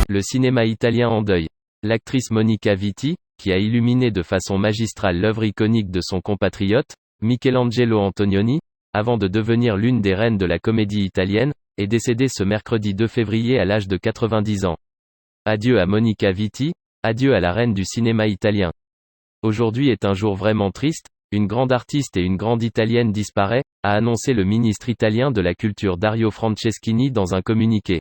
Le cinéma italien en deuil. L'actrice Monica Vitti, qui a illuminé de façon magistrale l'œuvre iconique de son compatriote, Michelangelo Antonioni, avant de devenir l'une des reines de la comédie italienne, est décédée ce mercredi 2 février à l'âge de 90 ans. Adieu à Monica Vitti, adieu à la reine du cinéma italien. Aujourd'hui est un jour vraiment triste, une grande artiste et une grande italienne disparaît, a annoncé le ministre italien de la Culture Dario Franceschini dans un communiqué.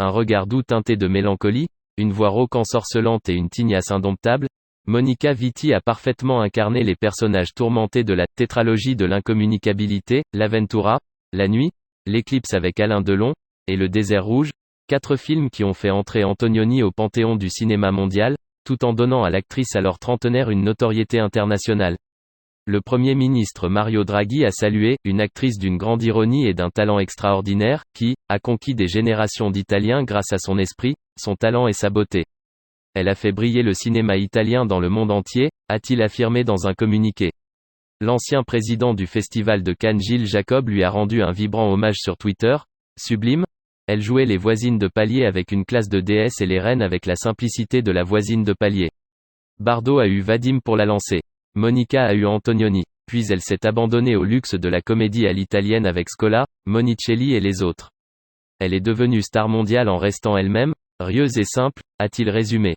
Un regard doux teinté de mélancolie, une voix rauque ensorcelante et une tignasse indomptable, Monica Vitti a parfaitement incarné les personnages tourmentés de la tétralogie de l'incommunicabilité, l'Avventura, La Nuit, L'Éclipse avec Alain Delon, et Le Désert Rouge, 4 films qui ont fait entrer Antonioni au panthéon du cinéma mondial, tout en donnant à l'actrice alors trentenaire une notoriété internationale. Le Premier ministre Mario Draghi a salué « une actrice d'une grande ironie et d'un talent extraordinaire, qui a conquis des générations d'Italiens grâce à son esprit, son talent et sa beauté. Elle a fait briller le cinéma italien dans le monde entier », a-t-il affirmé dans un communiqué. L'ancien président du Festival de Cannes Gilles Jacob lui a rendu un vibrant hommage sur Twitter. Sublime. Elle jouait les voisines de palier avec une classe de déesse et les reines avec la simplicité de la voisine de palier. Bardot a eu Vadim pour la lancer. Monica a eu Antonioni. Puis elle s'est abandonnée au luxe de la comédie à l'italienne avec Scola, Monicelli et les autres. Elle est devenue star mondiale en restant elle-même, rieuse et simple, a-t-il résumé.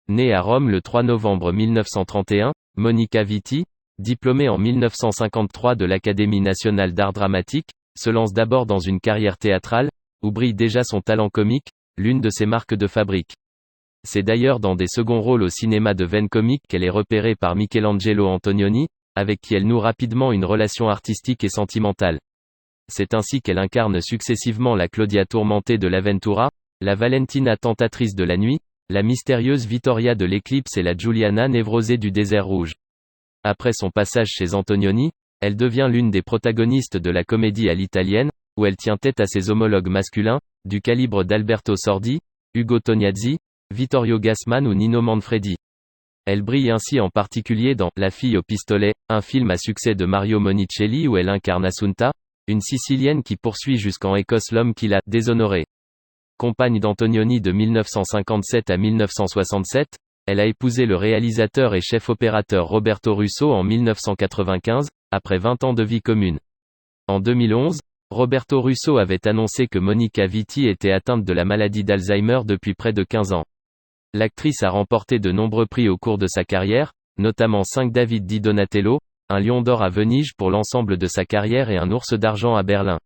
Née à Rome le 3 novembre 1931, Monica Vitti, diplômée en 1953 de l'Académie nationale d'art dramatique, se lance d'abord dans une carrière théâtrale, où brille déjà son talent comique, l'une de ses marques de fabrique. C'est d'ailleurs dans des seconds rôles au cinéma de veine comique qu'elle est repérée par Michelangelo Antonioni, avec qui elle noue rapidement une relation artistique et sentimentale. C'est ainsi qu'elle incarne successivement la Claudia tourmentée de l'Avventura, la Valentina tentatrice de la nuit, la mystérieuse Vittoria de l'Éclipse et la Giuliana névrosée du Désert Rouge. Après son passage chez Antonioni, elle devient l'une des protagonistes de la comédie à l'italienne, où elle tient tête à ses homologues masculins, du calibre d'Alberto Sordi, Ugo Tognazzi, Vittorio Gassman ou Nino Manfredi. Elle brille ainsi en particulier dans La fille au pistolet, un film à succès de Mario Monicelli où elle incarne Assunta, une Sicilienne qui poursuit jusqu'en Écosse l'homme qui l'a déshonorée. Compagne d'Antonioni de 1957 à 1967, elle a épousé le réalisateur et chef-opérateur Roberto Russo en 1995, après 20 ans de vie commune. En 2011, Roberto Russo avait annoncé que Monica Vitti était atteinte de la maladie d'Alzheimer depuis près de 15 ans. L'actrice a remporté de nombreux prix au cours de sa carrière, notamment 5 David di Donatello, un Lion d'or à Venise pour l'ensemble de sa carrière et un Ours d'argent à Berlin.